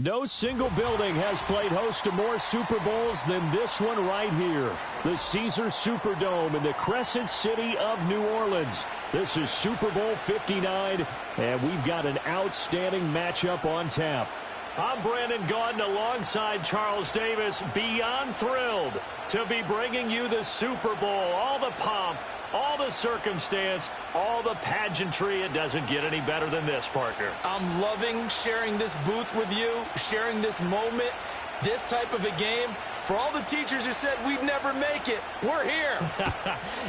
No single building has played host to more Super Bowls than this one right here. The Caesars Superdome in the Crescent City of New Orleans. This is Super Bowl 59, and we've got an outstanding matchup on tap. I'm Brandon Gaudin alongside Charles Davis, beyond thrilled to be bringing you the Super Bowl. All the pomp, all the circumstance, all the pageantry. It doesn't get any better than this, partner. I'm loving sharing this booth with you, sharing this moment, this type of a game. For all the teachers who said we'd never make it, we're here.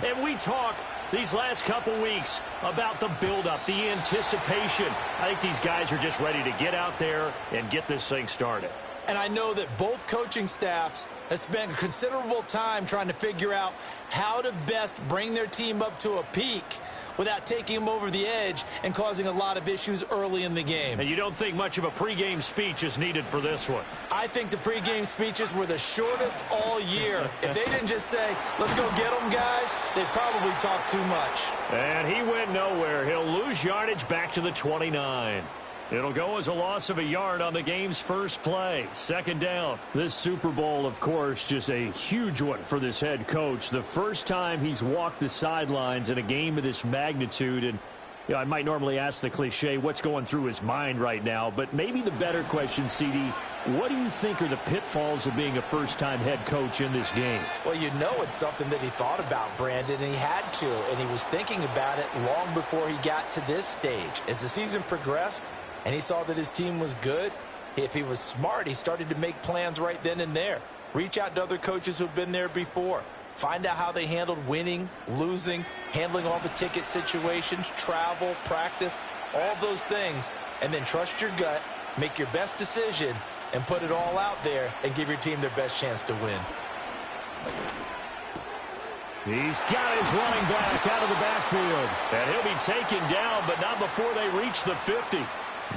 And we talk these last couple weeks about the buildup, the anticipation. I think these guys are just ready to get out there and get this thing started. And I know that both coaching staffs have spent considerable time trying to figure out how to best bring their team up to a peak without taking them over the edge and causing a lot of issues early in the game. And you don't think much of a pregame speech is needed for this one? I think the pregame speeches were the shortest all year. If they didn't just say, let's go get them, guys, they'd probably talk too much. And he went nowhere. He'll lose yardage back to the 29. It'll go as a loss of a yard on the game's first play. Second down. This Super Bowl, of course, just a huge one for this head coach. The first time he's walked the sidelines in a game of this magnitude. And you know, I might normally ask the cliche, what's going through his mind right now? But maybe the better question, CD, what do you think are the pitfalls of being a first-time head coach in this game? Well, you know it's something that he thought about, Brandon, and he had to. And he was thinking about it long before he got to this stage. As the season progressed, and he saw that his team was good, if he was smart, he started to make plans right then and there. Reach out to other coaches who've been there before. Find out how they handled winning, losing, handling all the ticket situations, travel, practice, all those things. And then trust your gut, make your best decision, and put it all out there and give your team their best chance to win. He's got his running back out of the backfield. And he'll be taken down, but not before they reach the 50.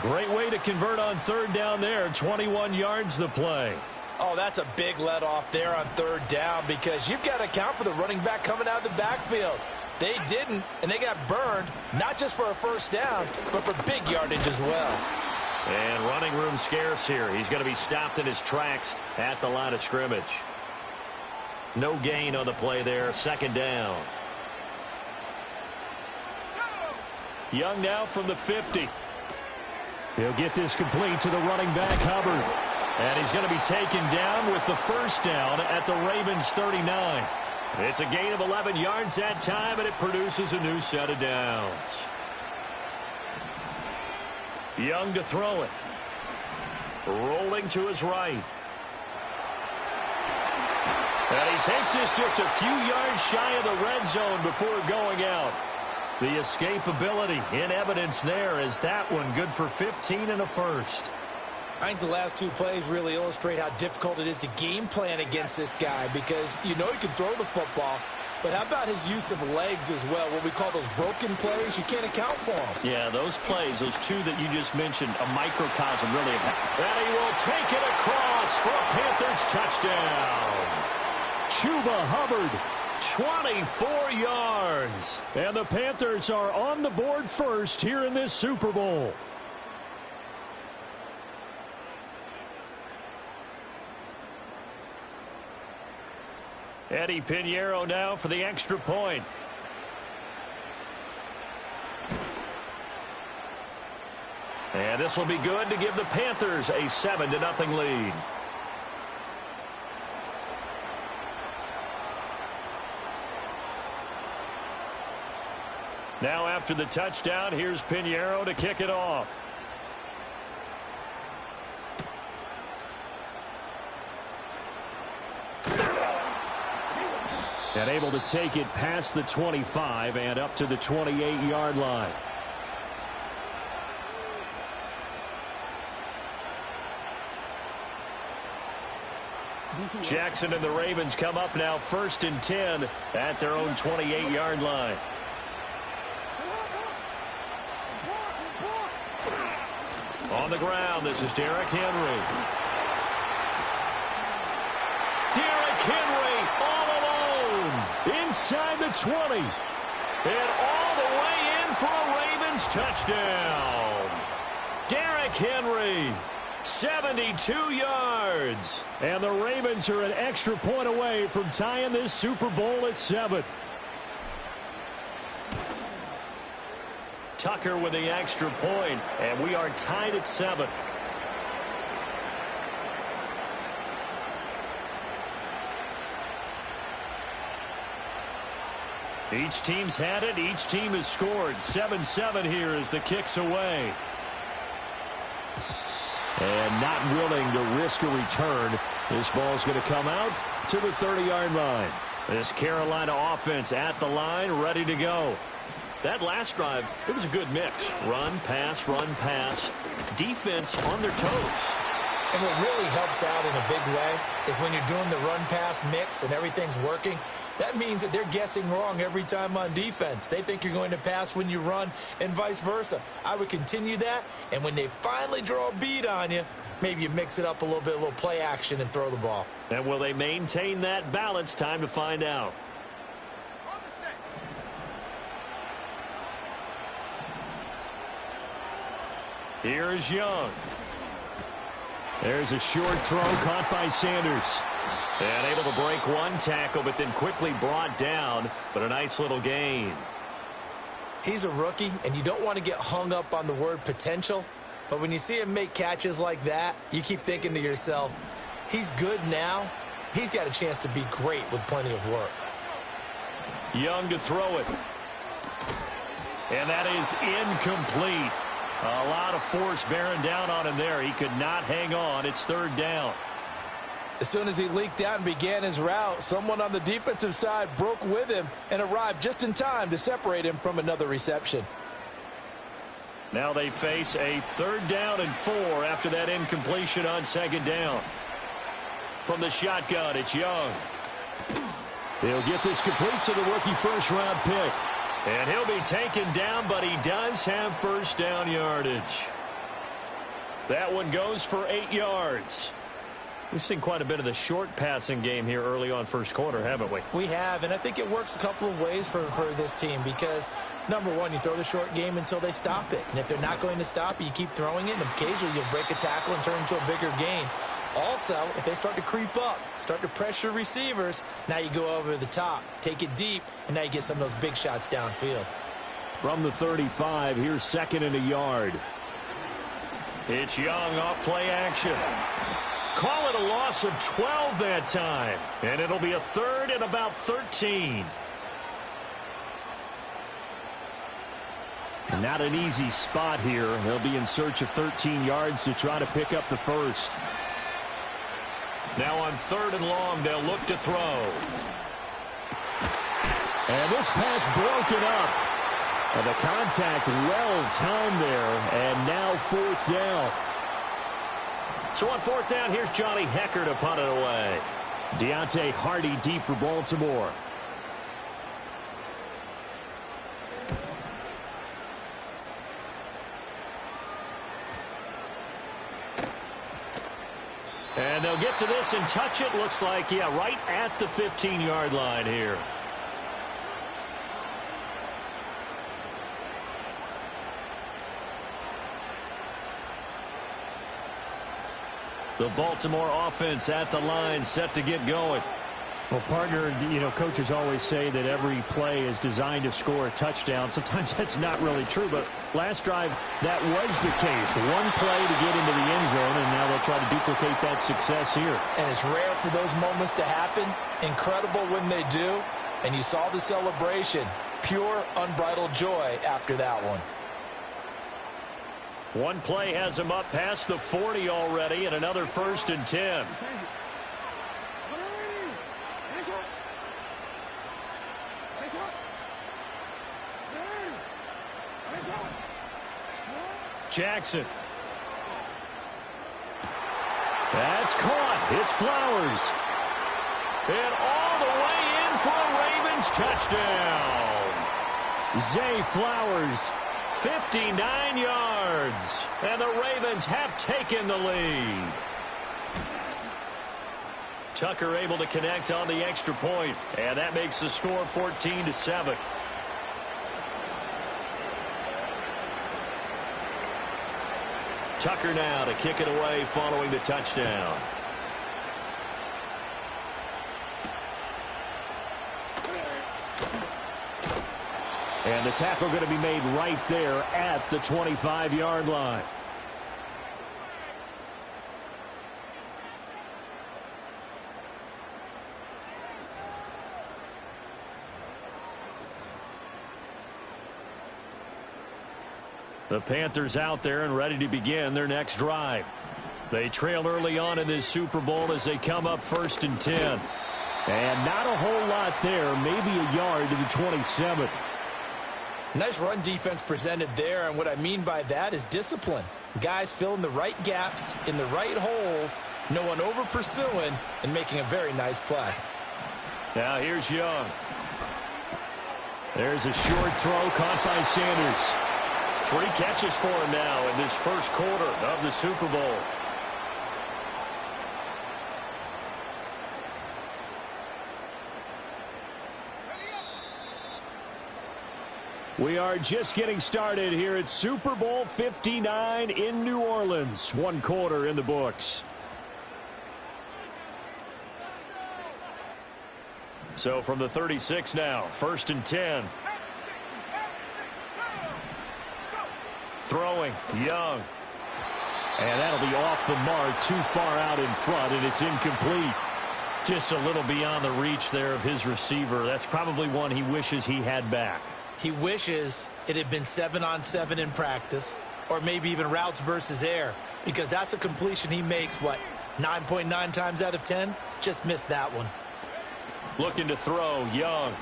Great way to convert on third down there. 21 yards the play. Oh, that's a big let off there on third down because you've got to account for the running back coming out of the backfield. They didn't, and they got burned, not just for a first down, but for big yardage as well. And running room scarce here. He's going to be stopped in his tracks at the line of scrimmage. No gain on the play there. Second down. Young now from the 50. He'll get this complete to the running back, Hubbard. And he's going to be taken down with the first down at the Ravens' 39. It's a gain of 11 yards that time, and it produces a new set of downs. Young to throw it. Rolling to his right. And he takes this just a few yards shy of the red zone before going out. The escapability in evidence there as that one good for 15 and a first. I think the last two plays really illustrate how difficult it is to game plan against this guy because you know he can throw the football, but how about his use of legs as well? What we call those broken plays, you can't account for them. Yeah, those plays, those two that you just mentioned, a microcosm really. And he will take it across for a Panthers touchdown. Chuba Hubbard. 24 yards. And the Panthers are on the board first here in this Super Bowl. Eddie Pinheiro now for the extra point. And this will be good to give the Panthers a 7-0 lead. Now after the touchdown, here's Pinheiro to kick it off. And able to take it past the 25 and up to the 28-yard line. Jackson and the Ravens come up now 1st and 10 at their own 28-yard line. On the ground, this is Derrick Henry. Derrick Henry all alone inside the 20. And all the way in for a Ravens touchdown. Derrick Henry 72 yards. And the Ravens are an extra point away from tying this Super Bowl at 7. Tucker with the extra point, and we are tied at 7. Each team's had it. Each team has scored. 7-7 here as the kick's away. And not willing to risk a return. This ball's going to come out to the 30-yard line. This Carolina offense at the line, ready to go. That last drive, it was a good mix. Run, pass, defense on their toes. And what really helps out in a big way is when you're doing the run-pass mix and everything's working, that means that they're guessing wrong every time on defense. They think you're going to pass when you run and vice versa. I would continue that, and when they finally draw a beat on you, maybe you mix it up a little play action and throw the ball. And will they maintain that balance? Time to find out. Here's Young. There's a short throw caught by Sanders. And able to break one tackle, but then quickly brought down. But a nice little gain. He's a rookie, and you don't want to get hung up on the word potential. But when you see him make catches like that, you keep thinking to yourself, he's good now. He's got a chance to be great with plenty of work. Young to throw it. And that is incomplete. A lot of force bearing down on him there. He could not hang on. It's 3rd down. As soon as he leaked out and began his route, someone on the defensive side broke with him and arrived just in time to separate him from another reception. Now they face a 3rd down and 4 after that incompletion on 2nd down. From the shotgun, it's Young. He'll get this complete to the rookie first-round pick. And he'll be taken down, but he does have first down yardage. That one goes for 8 yards. We've seen quite a bit of the short passing game here early on first quarter, haven't we? We have, and I think it works a couple of ways for this team because, number one, you throw the short game until they stop it. And if they're not going to stop it, you keep throwing it, and occasionally you'll break a tackle and turn into a bigger gain. Also, if they start to creep up, start to pressure receivers, now you go over the top, take it deep, and now you get some of those big shots downfield. From the 35, here's 2nd and a yard. It's Young off play action. Call it a loss of 12 that time, and it'll be a 3rd and about 13. And not an easy spot here. They'll be in search of 13 yards to try to pick up the first. Now on 3rd and long, they'll look to throw. And this pass broken up. And the contact well timed there, and now 4th down. So on 4th down, here's Johnny Hecker to punt it away. Deontay Hardy deep for Baltimore. And they'll get to this and touch it. Looks like, yeah, right at the 15-yard line here. The Baltimore offense at the line, set to get going. Well, partner, you know, coaches always say that every play is designed to score a touchdown. Sometimes that's not really true, but last drive, that was the case. One play to get into the end zone, and now they'll try to duplicate that success here. And it's rare for those moments to happen. Incredible when they do. And you saw the celebration. Pure, unbridled joy after that one. One play has him up past the 40 already, and another 1st and 10. Jackson. That's caught. It's Flowers. And all the way in for a Ravens touchdown. Zay Flowers, 59 yards. And the Ravens have taken the lead. Tucker able to connect on the extra point, and that makes the score 14-7. Tucker now to kick it away following the touchdown. And the tackle going to be made right there at the 25-yard line. The Panthers out there and ready to begin their next drive. They trail early on in this Super Bowl as they come up 1st and 10. And not a whole lot there, maybe a yard to the 27. Nice run defense presented there, and what I mean by that is discipline. Guys filling the right gaps in the right holes, no one over pursuing, and making a very nice play. Now here's Young. There's a short throw caught by Sanders. 3 catches for him now in this first quarter of the Super Bowl. We are just getting started here at Super Bowl 59 in New Orleans. 1 quarter in the books. So from the 36 now, 1st and 10. Throwing, Young. And that'll be off the mark, too far out in front, and it's incomplete. Just a little beyond the reach there of his receiver. That's probably one he wishes he had back. He wishes it had been 7-on-7 in practice, or maybe even routes versus air, because that's a completion he makes, 9.9 times out of 10? Just missed that one. Looking to throw, Young.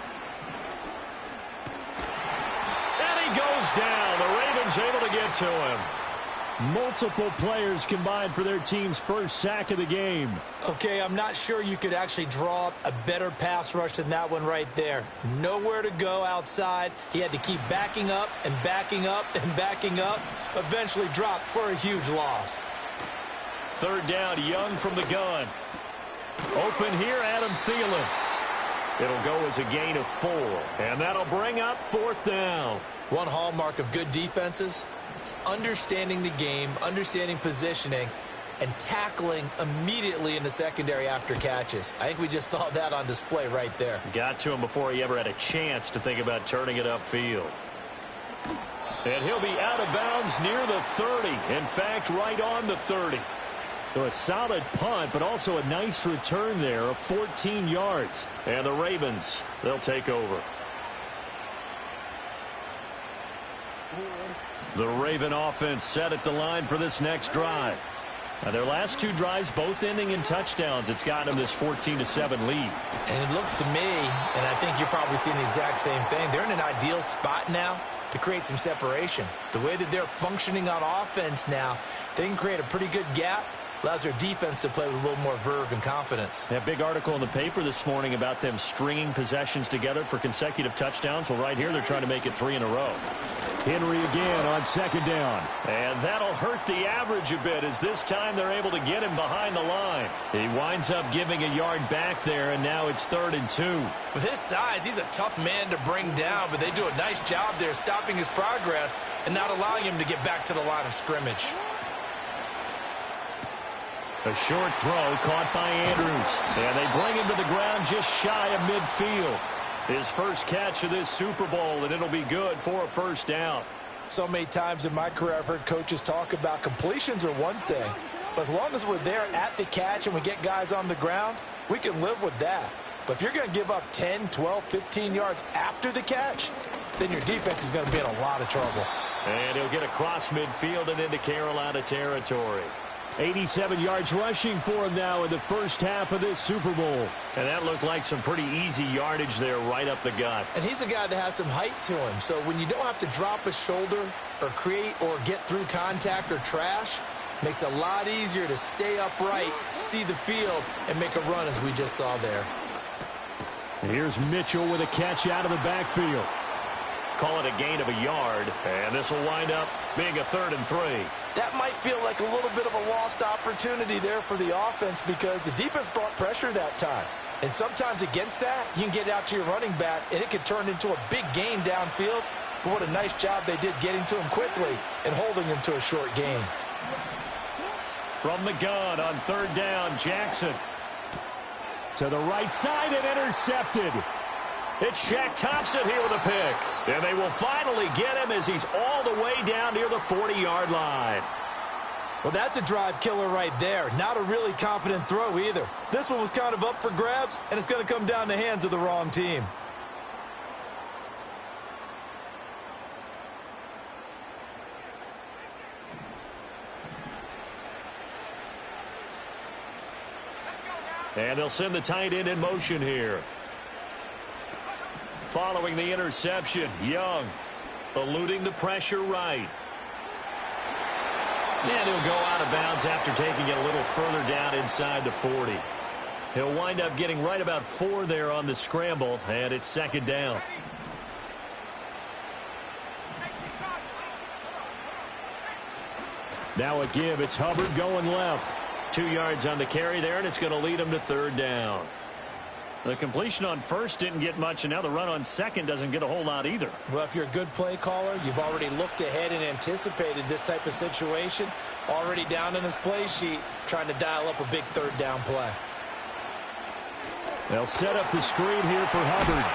Goes down. The Ravens able to get to him. Multiple players combined for their team's first sack of the game. Okay, I'm not sure you could actually draw up a better pass rush than that one right there. Nowhere to go outside. He had to keep backing up and backing up and backing up. Eventually dropped for a huge loss. 3rd down, Young from the gun. Open here, Adam Thielen. It'll go as a gain of 4. And that'll bring up 4th down. One hallmark of good defenses is understanding the game, understanding positioning, and tackling immediately in the secondary after catches. I think we just saw that on display right there. Got to him before he ever had a chance to think about turning it upfield. And he'll be out of bounds near the 30. In fact, right on the 30. So a solid punt, but also a nice return there of 14 yards. And the Ravens, they'll take over. The Raven offense set at the line for this next drive. Now their last 2 drives both ending in touchdowns. It's gotten them this 14-7 lead. And it looks to me, and I think you're probably seeing the exact same thing, they're in an ideal spot now to create some separation. The way that they're functioning on offense now, they can create a pretty good gap. Allows their defense to play with a little more verve and confidence. A big article in the paper this morning about them stringing possessions together for consecutive touchdowns. Well, right here, they're trying to make it 3 in a row. Henry again on 2nd down. And that'll hurt the average a bit as this time they're able to get him behind the line. He winds up giving a yard back there, and now it's 3rd and 2. With his size, he's a tough man to bring down, but they do a nice job there stopping his progress and not allowing him to get back to the line of scrimmage. A short throw caught by Andrews. And they bring him to the ground just shy of midfield. His first catch of this Super Bowl, and it'll be good for a 1st down. So many times in my career I've heard coaches talk about completions are one thing. But as long as we're there at the catch and we get guys on the ground, we can live with that. But if you're going to give up 10, 12, 15 yards after the catch, then your defense is going to be in a lot of trouble. And he'll get across midfield and into Carolina territory. 87 yards rushing for him now in the first half of this Super Bowl. And that looked like some pretty easy yardage there right up the gut. And he's a guy that has some height to him. So when you don't have to drop a shoulder or create or get through contact or trash, makes it a lot easier to stay upright, see the field, and make a run as we just saw there. Here's Mitchell with a catch out of the backfield. Call it a gain of a yard, and this will wind up being a 3rd and 3. That might feel like a little bit of a lost opportunity there for the offense because the defense brought pressure that time. And sometimes against that, you can get out to your running back, and it could turn into a big gain downfield. But what a nice job they did getting to him quickly and holding him to a short gain. From the gun on third down, Jackson. To the right side and intercepted. It's Shaq Thompson here with a pick. And they will finally get him as he's all the way down near the 40-yard line. Well, that's a drive killer right there. Not a really confident throw either. This one was kind of up for grabs, and it's going to come down the hands of the wrong team. And they'll send the tight end in motion here. Following the interception, Young eluding the pressure right. And he'll go out of bounds after taking it a little further down inside the 40. He'll wind up getting right about 4 there on the scramble, and it's second down. Now a give. It's Hubbard going left. 2 yards on the carry there, and it's going to lead him to third down. The completion on first didn't get much, and now the run on second doesn't get a whole lot either. Well, if you're a good play caller, you've already looked ahead and anticipated this type of situation. Already down in his play sheet, trying to dial up a big third down play. They'll set up the screen here for Hubbard.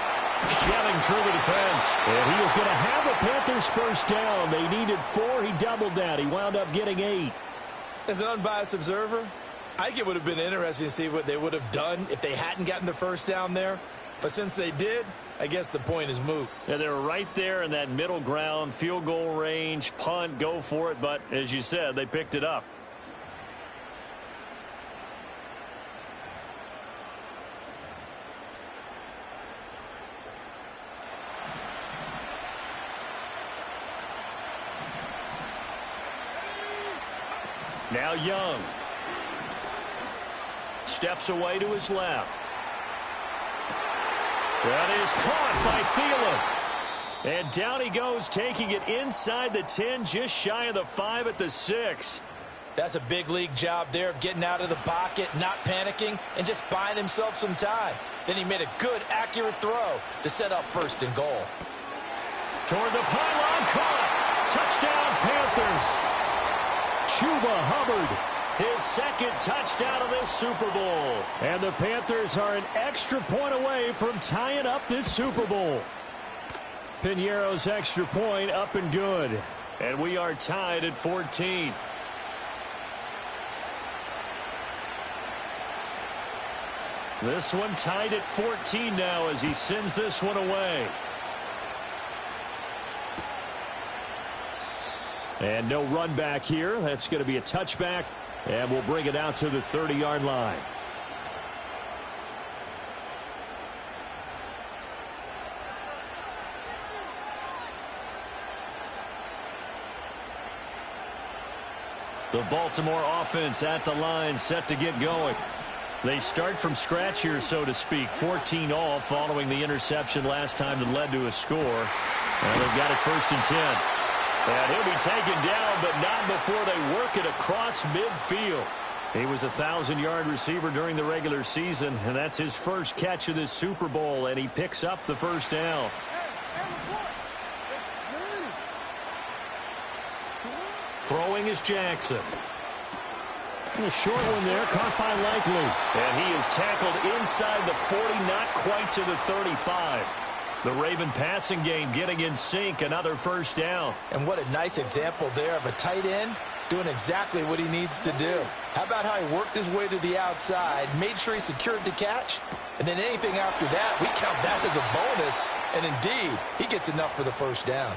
Shoving through the defense. And he is going to have the Panthers first down. They needed 4. He doubled that. He wound up getting 8. As an unbiased observer, I think it would have been interesting to see what they would have done if they hadn't gotten the first down there. But since they did, I guess the point is moot. Yeah, they were right there in that middle ground, field goal range, punt, go for it. But as you said, they picked it up. Now Young. Steps away to his left. That is caught by Thielen. And down he goes, taking it inside the 10, just shy of the 5 at the 6. That's a big league job there of getting out of the pocket, not panicking, and just buying himself some time. Then he made a good, accurate throw to set up first and goal. Toward the pylon, caught. Touchdown, Panthers. Chuba Hubbard, his second touchdown of this Super Bowl. And the Panthers are an extra point away from tying up this Super Bowl. Piñeiro's extra point up and good. And we are tied at 14. This one tied at 14 now as he sends this one away. And no run back here. That's going to be a touchback. And we'll bring it out to the 30-yard line. The Baltimore offense at the line, set to get going. They start from scratch here, so to speak. 14 all following the interception last time that led to a score. And they've got it first and 10. And he'll be taken down, but not before they work it across midfield. He was a 1,000-yard receiver during the regular season, and that's his first catch of this Super Bowl, and he picks up the first down. Throwing is Jackson. A short one there, caught by Likely. And he is tackled inside the 40, not quite to the 35. The Raven passing game getting in sync, another first down. And what a nice example there of a tight end doing exactly what he needs to do. How about how he worked his way to the outside, made sure he secured the catch, and then anything after that, we count that as a bonus. And indeed, he gets enough for the first down.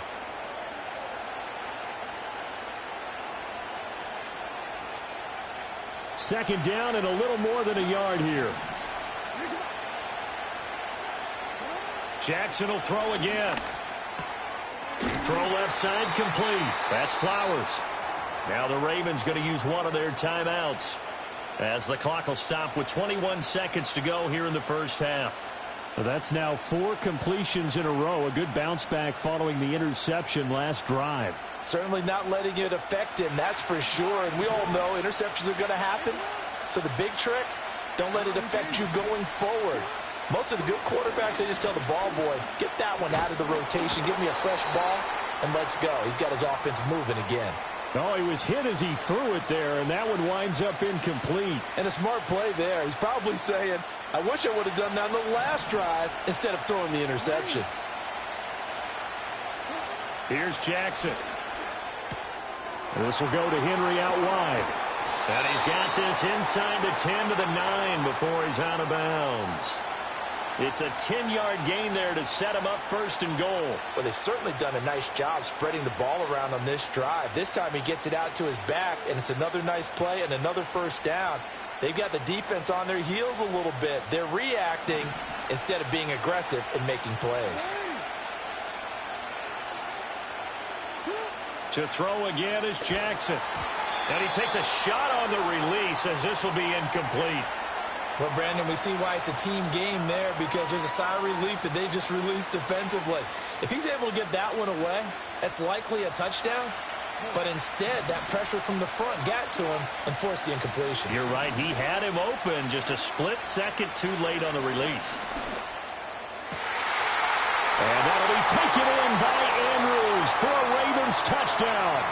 Second down and a little more than a yard here. Jackson will throw again. Throw left side complete. That's Flowers. Now the Ravens going to use one of their timeouts as the clock will stop with 21 seconds to go here in the first half. Well, that's now 4 completions in a row. A good bounce back following the interception last drive. Certainly not letting it affect him, that's for sure. And we all know interceptions are going to happen. So the big trick, don't let it affect you going forward. Most of the good quarterbacks, they just tell the ball boy, get that one out of the rotation, give me a fresh ball, and let's go. He's got his offense moving again. Oh, he was hit as he threw it there, and that one winds up incomplete. And a smart play there. He's probably saying, I wish I would have done that on the last drive instead of throwing the interception. Here's Jackson. This will go to Henry out wide. And he's got this inside the 10 to the 9 before he's out of bounds. It's a 10-yard gain there to set him up first and goal. Well, they've certainly done a nice job spreading the ball around on this drive. This time he gets it out to his back, and it's another nice play and another first down. They've got the defense on their heels a little bit. They're reacting instead of being aggressive and making plays. To throw again is Jackson. And he takes a shot on the release as this will be incomplete. Well, Brandon, we see why it's a team game there because there's a sigh of relief that they just released defensively. If he's able to get that one away, that's likely a touchdown. But instead, that pressure from the front got to him and forced the incompletion. You're right. He had him open just a split second too late on the release. And that'll be taken in by Andrews for a Ravens touchdown.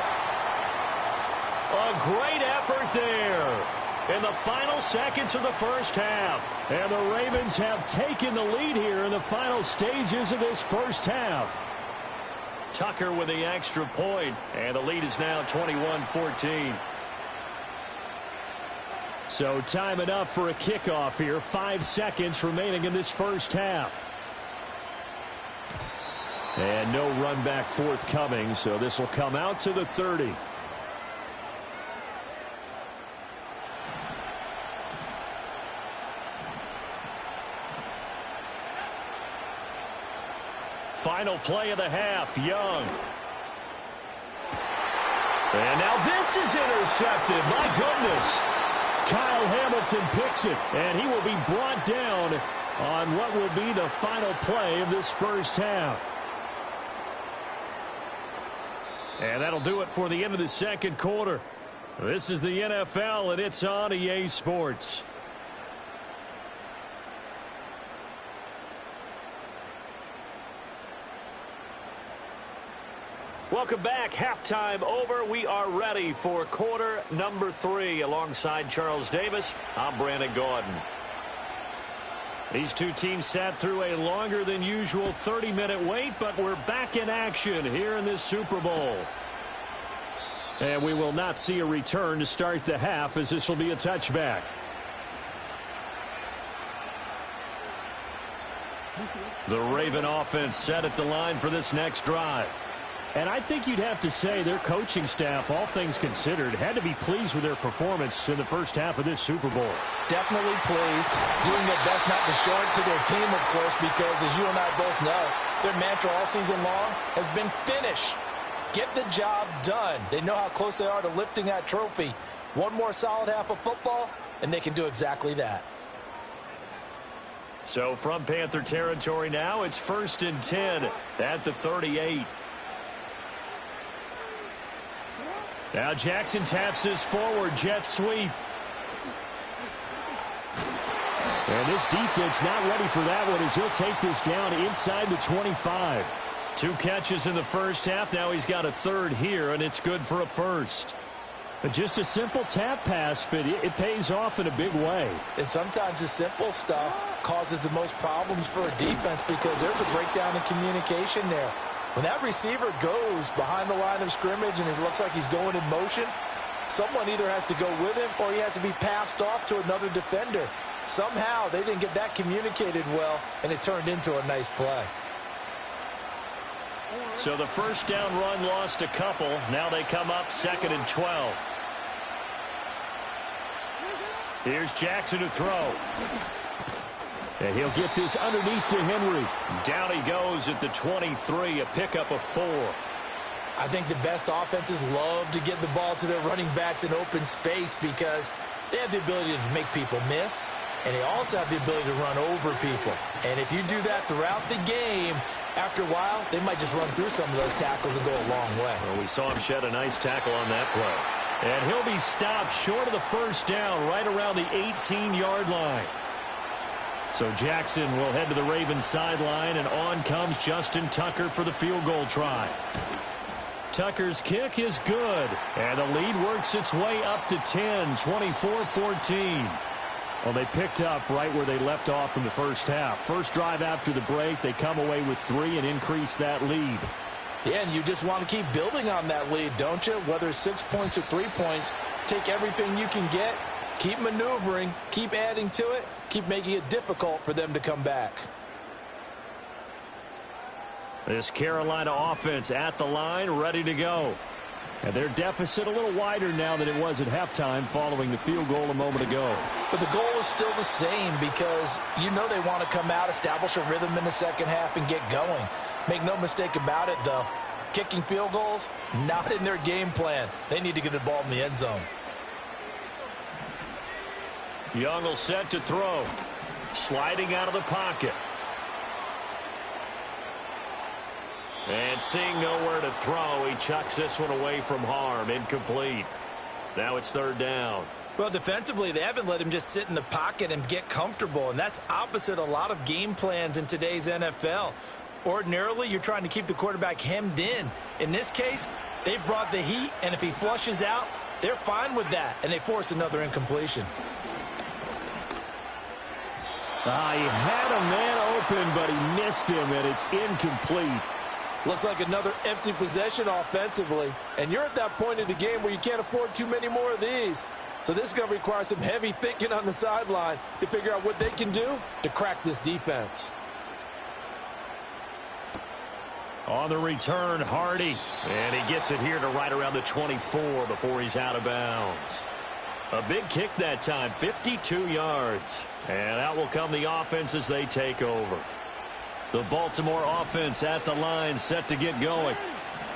A great effort there in the final seconds of the first half. And the Ravens have taken the lead here in the final stages of this first half. Tucker with the extra point, and the lead is now 21-14. So time enough for a kickoff here. 5 seconds remaining in this first half. And no run back forthcoming, so this will come out to the 30. Final play of the half, Young. And now this is intercepted. My goodness. Kyle Hamilton picks it, and he will be brought down on what will be the final play of this first half. And that'll do it for the end of the second quarter. This is the NFL, and it's on EA Sports. Welcome back. Halftime over. We are ready for quarter number 3. Alongside Charles Davis, I'm Brandon Gaudin. These two teams sat through a longer than usual 30-minute wait, but we're back in action here in this Super Bowl. And we will not see a return to start the half, as this will be a touchback. The Raven offense set at the line for this next drive. And I think you'd have to say their coaching staff, all things considered, had to be pleased with their performance in the first half of this Super Bowl. Definitely pleased, doing their best not to show it to their team, of course, because as you and I both know, their mantra all season long has been finish. Get the job done. They know how close they are to lifting that trophy. One more solid half of football, and they can do exactly that. So from Panther territory now, it's 1st and 10 at the 38. Now Jackson taps this forward jet sweep. And this defense not ready for that one as he'll take this down inside the 25. 2 catches in the first half. Now he's got a third here, and it's good for a first. But just a simple tap pass, but it pays off in a big way. And sometimes the simple stuff causes the most problems for a defense because there's a breakdown in communication there. When that receiver goes behind the line of scrimmage and it looks like he's going in motion, someone either has to go with him or he has to be passed off to another defender. Somehow they didn't get that communicated well, and it turned into a nice play. So the first down run lost a couple. Now they come up 2nd and 12. Here's Jackson to throw. And he'll get this underneath to Henry. Down he goes at the 23, a pickup of 4. I think the best offenses love to get the ball to their running backs in open space because they have the ability to make people miss, and they also have the ability to run over people. And if you do that throughout the game, after a while, they might just run through some of those tackles and go a long way. Well, we saw him shed a nice tackle on that play. And he'll be stopped short of the first down right around the 18-yard line. So Jackson will head to the Ravens sideline, and on comes Justin Tucker for the field goal try. Tucker's kick is good. And the lead works its way up to 10, 24-14. Well, they picked up right where they left off in the first half. First drive after the break, they come away with 3 and increase that lead. Yeah, and you just want to keep building on that lead, don't you? Whether it's 6 points or 3 points, take everything you can get, keep maneuvering, keep adding to it, keep making it difficult for them to come back. This Carolina offense at the line, ready to go. And their deficit a little wider now than it was at halftime following the field goal a moment ago. But the goal is still the same because you know they want to come out, establish a rhythm in the second half, and get going. Make no mistake about it, though. Kicking field goals, not in their game plan. They need to get the ball in the end zone. Young will set to throw. Sliding out of the pocket. And seeing nowhere to throw, he chucks this one away from harm. Incomplete. Now it's third down. Well, defensively, they haven't let him just sit in the pocket and get comfortable, and that's opposite a lot of game plans in today's NFL. Ordinarily, you're trying to keep the quarterback hemmed in. In this case, they brought the heat, and if he flushes out, they're fine with that, and they force another incompletion. He had a man open, but he missed him, and it's incomplete. Looks like another empty possession offensively. And you're at that point in the game where you can't afford too many more of these. So this is going to require some heavy thinking on the sideline to figure out what they can do to crack this defense. On the return, Hardy. And he gets it here to right around the 24 before he's out of bounds. A big kick that time, 52 yards. And out will come the offense as they take over. The Baltimore offense at the line, set to get going.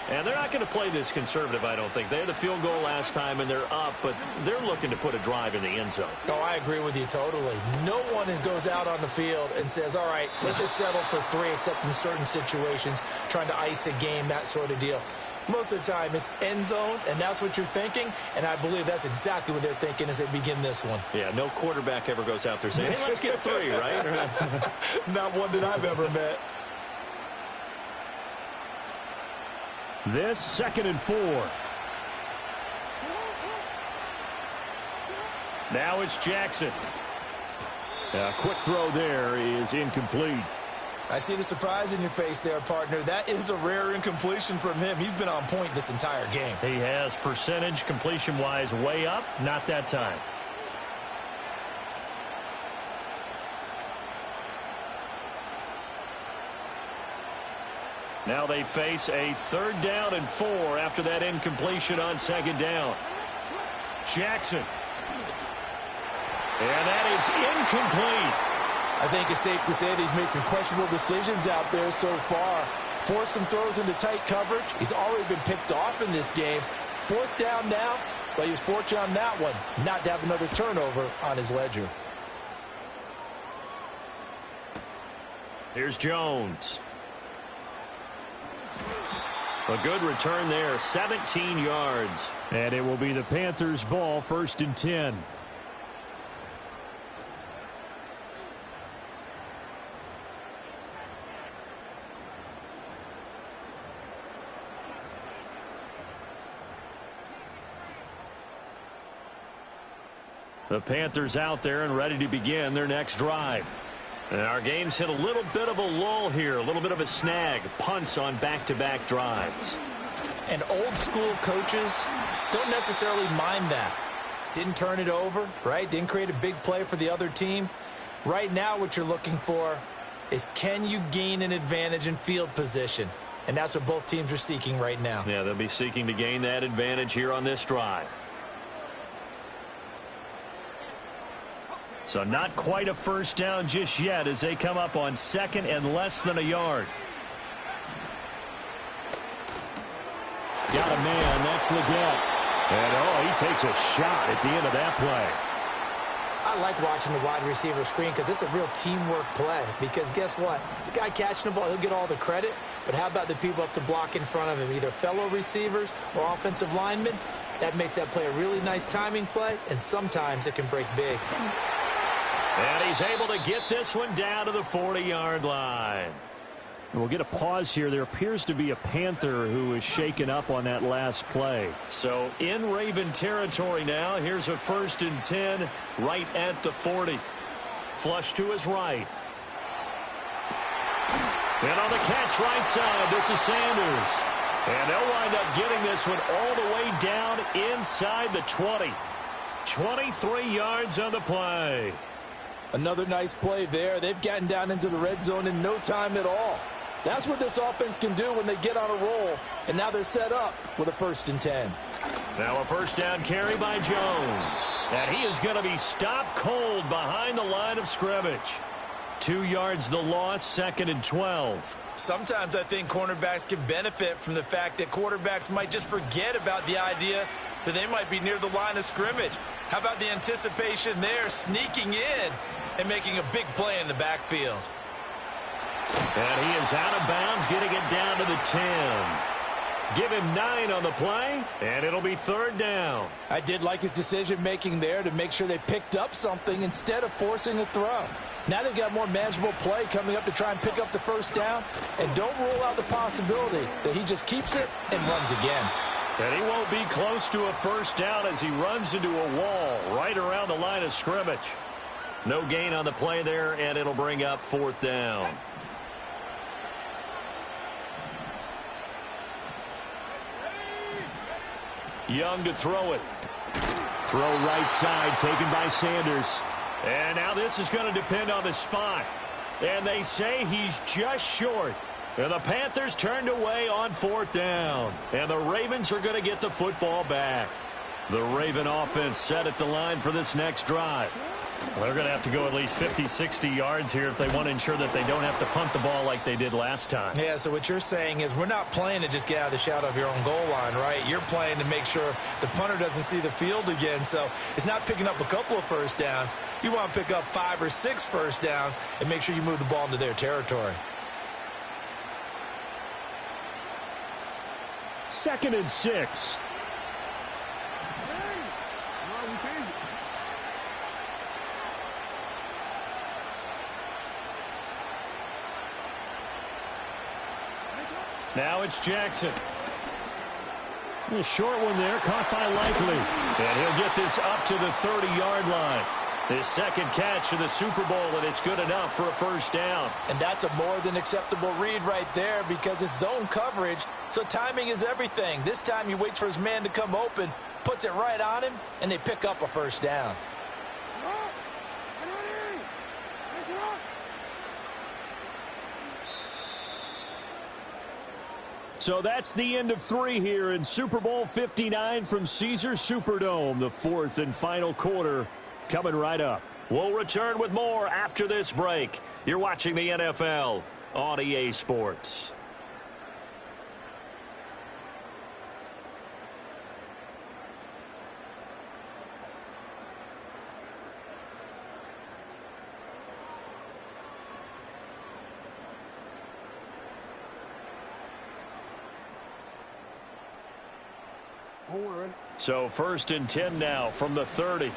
And they're not going to play this conservative, I don't think. They had the field goal last time, and they're up, but they're looking to put a drive in the end zone. Oh, I agree with you totally. No one goes out on the field and says, all right, let's just settle for 3, except in certain situations, trying to ice a game, that sort of deal. Most of the time, it's end zone, and that's what you're thinking, and I believe that's exactly what they're thinking as they begin this one. Yeah, no quarterback ever goes out there saying, hey, let's get 3, right? Not one that I've ever met. This 2nd and 4. Now it's Jackson. A quick throw there is incomplete. I see the surprise in your face there, partner. That is a rare incompletion from him. He's been on point this entire game. He has percentage completion-wise way up, not that time. Now they face a 3rd down and 4 after that incompletion on 2nd down. Jackson. And that is incomplete. I think it's safe to say that he's made some questionable decisions out there so far. Forced some throws into tight coverage. He's already been picked off in this game. 4th down now, but he was fortunate on that one not to have another turnover on his ledger. Here's Jones. A good return there, 17 yards. And it will be the Panthers' ball, 1st and 10. The Panthers out there and ready to begin their next drive. And our game's hit a little bit of a lull here, a little bit of a snag. Punts on back-to-back drives. And old school coaches don't necessarily mind that. Didn't turn it over, right? Didn't create a big play for the other team. Right now what you're looking for is, can you gain an advantage in field position? And that's what both teams are seeking right now. Yeah, they'll be seeking to gain that advantage here on this drive. So not quite a 1st down just yet as they come up on 2nd and less than a yard. Got a man, that's Leggett. And he takes a shot at the end of that play. I like watching the wide receiver screen because it's a real teamwork play. Because guess what? The guy catching the ball, he'll get all the credit. But how about the people up to block in front of him, either fellow receivers or offensive linemen? That makes that play a really nice timing play, and sometimes it can break big. And he's able to get this one down to the 40-yard line. We'll get a pause here. There appears to be a Panther who is shaken up on that last play. So in Raven territory now. Here's a 1st and 10 right at the 40. Flush to his right. And on the catch right side, this is Sanders. And they'll wind up getting this one all the way down inside the 20. 23 yards on the play. Another nice play there. They've gotten down into the red zone in no time at all. That's what this offense can do when they get on a roll. And now they're set up with a 1st and 10. Now a 1st down carry by Jones. And he is going to be stopped cold behind the line of scrimmage. 2 yards the loss, 2nd and 12. Sometimes I think cornerbacks can benefit from the fact that quarterbacks might just forget about the idea that they might be near the line of scrimmage. How about the anticipation there, sneaking in and making a big play in the backfield? And he is out of bounds, getting it down to the 10. Give him 9 on the play, and it'll be 3rd down. I did like his decision-making there to make sure they picked up something instead of forcing a throw. Now they've got more manageable play coming up to try and pick up the 1st down, and don't rule out the possibility that he just keeps it and runs again. And he won't be close to a 1st down as he runs into a wall right around the line of scrimmage. No gain on the play there, and it'll bring up 4th down. Young to throw it. Throw right side taken by Sanders. And now this is going to depend on the spot. And they say he's just short. And the Panthers turned away on 4th down. And the Ravens are going to get the football back. The Raven offense set at the line for this next drive. Well, they're going to have to go at least 50, 60 yards here if they want to ensure that they don't have to punt the ball like they did last time. Yeah, so what you're saying is we're not playing to just get out of the shadow of your own goal line, right? You're playing to make sure the punter doesn't see the field again. So it's not picking up a couple of 1st downs. You want to pick up 5 or 6 1st downs and make sure you move the ball into their territory. 2nd and 6. Now it's Jackson. A short one there, caught by Likely. And he'll get this up to the 30-yard line. His 2nd catch of the Super Bowl, and it's good enough for a 1st down. And that's a more than acceptable read right there because it's zone coverage, so timing is everything. This time he waits for his man to come open, puts it right on him, and they pick up a 1st down. So that's the end of 3 here in Super Bowl 59 from Caesars Superdome. The 4th and final quarter coming right up. We'll return with more after this break. You're watching the NFL on EA Sports. So 1st and 10 now from the 30.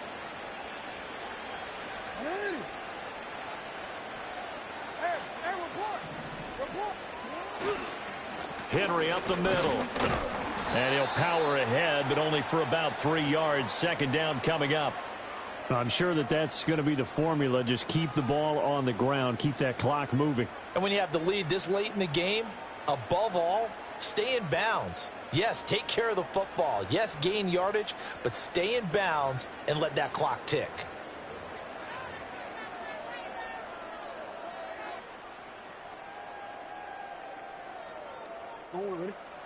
Henry up the middle. And he'll power ahead, but only for about 3 yards. 2nd down coming up. I'm sure that that's going to be the formula. Just keep the ball on the ground. Keep that clock moving. And when you have the lead this late in the game, above all, stay in bounds. Yes, take care of the football. Yes, gain yardage, but stay in bounds and let that clock tick.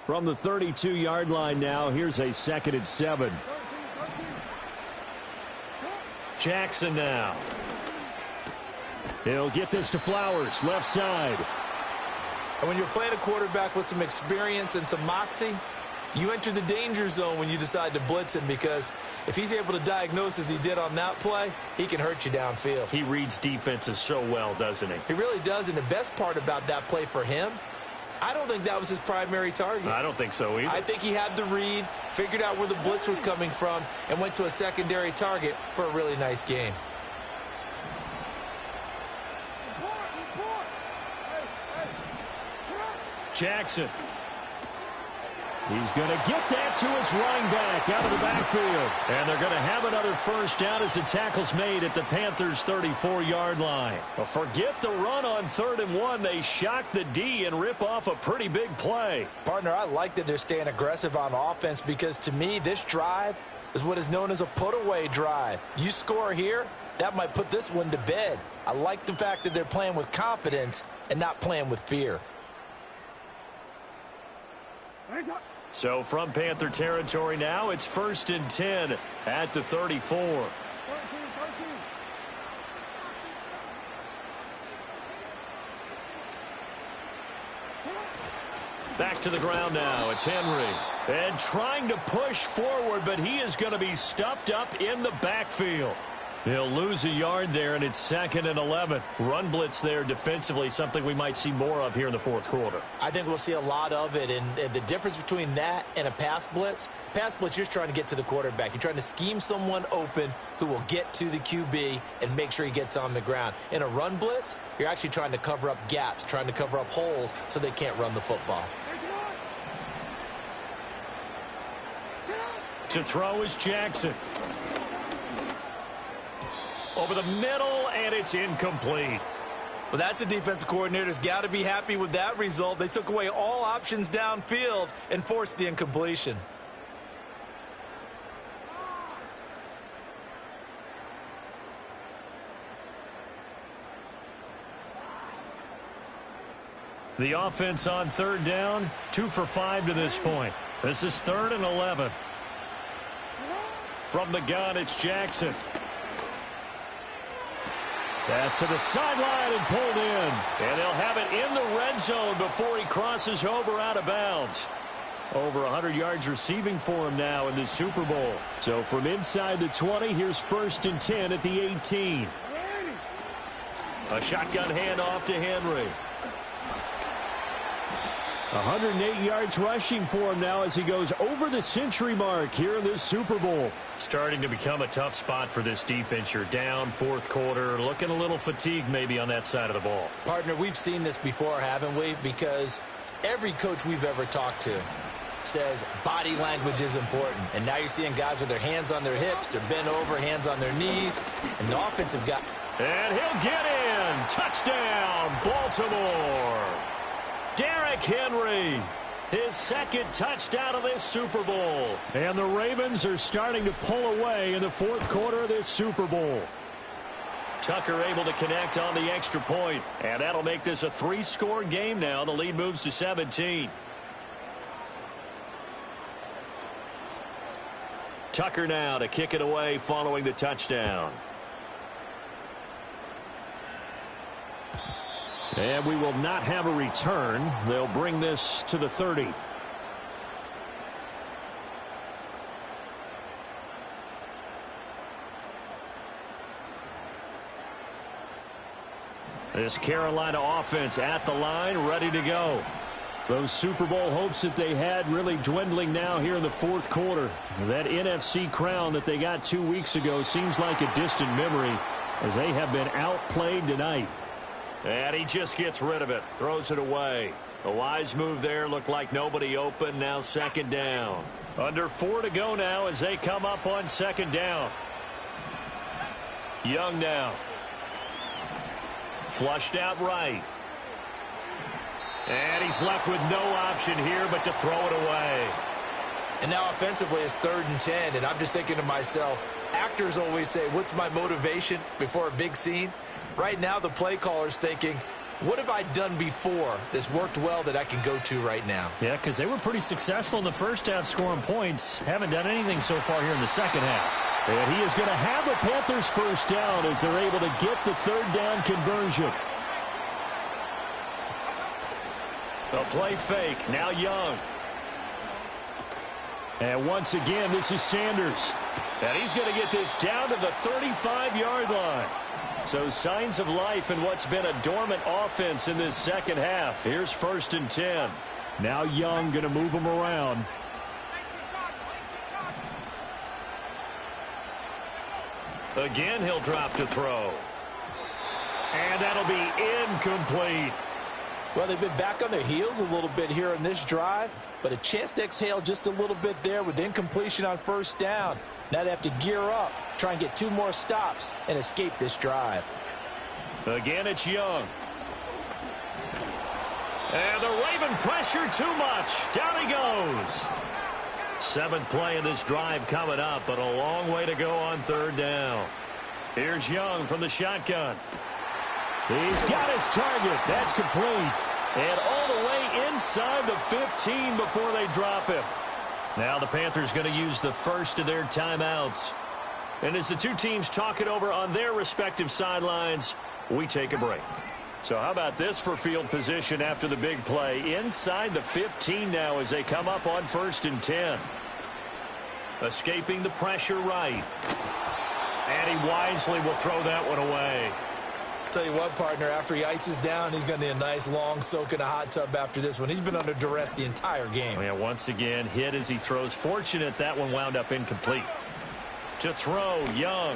From the 32-yard line now, here's a 2nd and 7. Jackson now. He'll get this to Flowers, left side. And when you're playing a quarterback with some experience and some moxie, you enter the danger zone when you decide to blitz him, because if he's able to diagnose as he did on that play, he can hurt you downfield. He reads defenses so well, doesn't he? He really does, and the best part about that play for him, I don't think that was his primary target. I don't think so either. I think he had the read, figured out where the blitz was coming from, and went to a secondary target for a really nice game. Jackson. He's going to get that to his running back out of the backfield. And they're going to have another first down as the tackle's made at the Panthers' 34-yard line. Well, forget the run on 3rd and 1. They shock the D and rip off a pretty big play. Partner, I like that they're staying aggressive on offense because, to me, this drive is what is known as a put-away drive. You score here, that might put this one to bed. I like the fact that they're playing with confidence and not playing with fear. So from Panther territory now, it's 1st and 10 at the 34. Back to the ground now. It's Henry. And trying to push forward, but he is going to be stuffed up in the backfield. He'll lose a yard there, and it's 2nd and 11. Run blitz there defensively, something we might see more of here in the 4th quarter. I think we'll see a lot of it, and the difference between that and a pass blitz, you're just trying to get to the quarterback. You're trying to scheme someone open who will get to the QB and make sure he gets on the ground. In a run blitz, you're actually trying to cover up gaps, trying to cover up holes so they can't run the football. To throw is Jackson. Over the middle, and it's incomplete. Well, that's a defensive coordinator's got to be happy with that result. They took away all options downfield and forced the incompletion. The offense on 3rd down, 2 for 5 to this point. This is 3rd and 11. From the gun, it's Jackson. Pass to the sideline and pulled in. And they'll have it in the red zone before he crosses over out of bounds. Over 100 yards receiving for him now in this Super Bowl. So from inside the 20, here's 1st and 10 at the 18. A shotgun handoff to Henry. 108 yards rushing for him now as he goes over the century mark here in this Super Bowl. Starting to become a tough spot for this defense. You're down 4th quarter, looking a little fatigued maybe on that side of the ball. Partner, we've seen this before, haven't we? Because every coach we've ever talked to says body language is important. And now you're seeing guys with their hands on their hips, they're bent over, hands on their knees, and the offensive guy. And he'll get in. Touchdown, Baltimore. Derrick Henry, his 2nd touchdown of this Super Bowl. And the Ravens are starting to pull away in the 4th quarter of this Super Bowl. Tucker able to connect on the extra point. And that'll make this a 3-score game now. The lead moves to 17. Tucker now to kick it away following the touchdown. And we will not have a return. They'll bring this to the 30. This Carolina offense at the line, ready to go. Those Super Bowl hopes that they had really dwindling now here in the 4th quarter. That NFC crown that they got 2 weeks ago seems like a distant memory as they have been outplayed tonight. And he just gets rid of it, throws it away. A wise move there, looked like nobody open, now 2nd down. Under 4 to go now as they come up on 2nd down. Young now. Flushed out right. And he's left with no option here but to throw it away. And now offensively it's 3rd and 10, and I'm just thinking to myself, actors always say, what's my motivation before a big scene? Right now the play caller's thinking, what have I done before that's worked well that I can go to right now? Yeah, because they were pretty successful in the first half scoring points. Haven't done anything so far here in the second half. And he is going to have the Panthers first down as they're able to get the 3rd down conversion. A play fake, now Young. And once again, this is Sanders. And he's going to get this down to the 35-yard line. So signs of life in what's been a dormant offense in this second half. Here's 1st and 10. Now Young going to move him around. Again, he'll drop to throw. And that'll be incomplete. Well, they've been back on their heels a little bit here in this drive, but a chance to exhale just a little bit there with incompletion on first down. Now they have to gear up, try and get 2 more stops, and escape this drive. Again, it's Young. And the Raven pressure too much. Down he goes. 7th play of this drive coming up, but a long way to go on 3rd down. Here's Young from the shotgun. He's got his target. That's complete. And all the way inside the 15 before they drop him. Now the Panthers going to use the first of their timeouts. And as the two teams talk it over on their respective sidelines, we take a break. So how about this for field position after the big play? Inside the 15 now as they come up on 1st and 10. Escaping the pressure right. And he wisely will throw that one away. Tell you what, partner, after he ices down, he's going to need a nice long soak in a hot tub after this one. He's been under duress the entire game. Oh, yeah, once again, hit as he throws. Fortunate that one wound up incomplete. To throw, Young.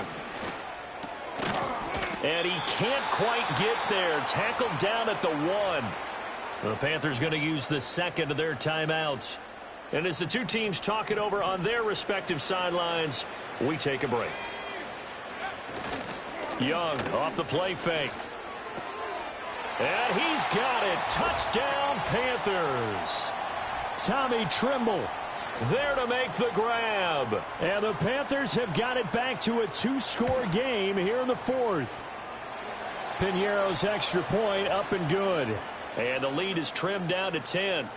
And he can't quite get there. Tackled down at the 1. The Panthers going to use the second of their timeouts. And as the two teams talk it over on their respective sidelines, we take a break. Young off the play fake. And he's got it. Touchdown, Panthers. Tommy Tremble there to make the grab. And the Panthers have got it back to a 2-score game here in the 4th. Piñeiro's extra point up and good. And the lead is trimmed down to 10.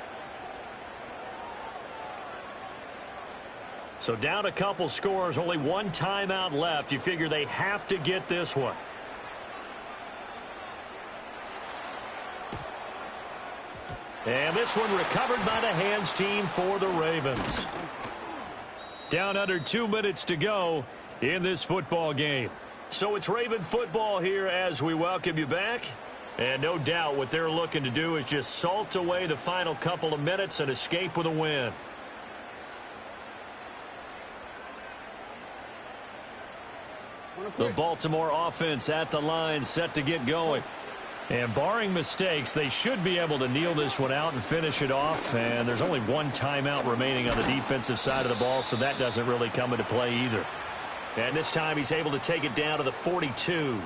So down a couple scores, only 1 timeout left. You figure they have to get this one. And this one recovered by the hands team for the Ravens. Down under 2 minutes to go in this football game. So it's Raven football here as we welcome you back. And no doubt what they're looking to do is just salt away the final couple of minutes and escape with a win. The Baltimore offense at the line, set to get going. And barring mistakes, they should be able to kneel this one out and finish it off. And there's only 1 timeout remaining on the defensive side of the ball, so that doesn't really come into play either. And this time he's able to take it down to the 42.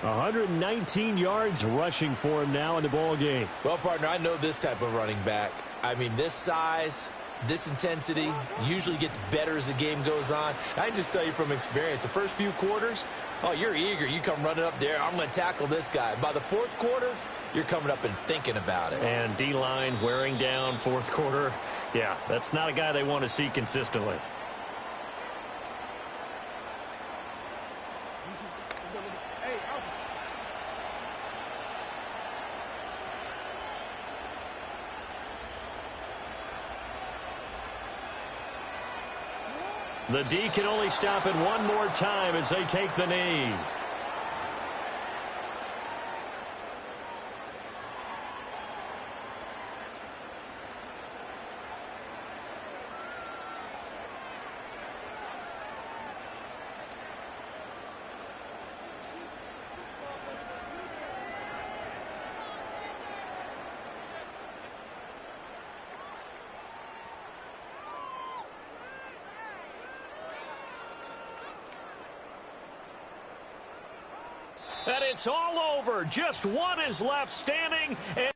119 yards rushing for him now in the ball game. Well, partner, I know this type of running back. I mean, this size, this intensity usually gets better as the game goes on. I can just tell you from experience, the first few quarters, oh, you're eager. You come running up there, I'm going to tackle this guy. By the 4th quarter, you're coming up and thinking about it. And D-line wearing down 4th quarter. Yeah, that's not a guy they want to see consistently. The D can only stop it 1 more time as they take the knee. And it's all over. Just one is left standing, and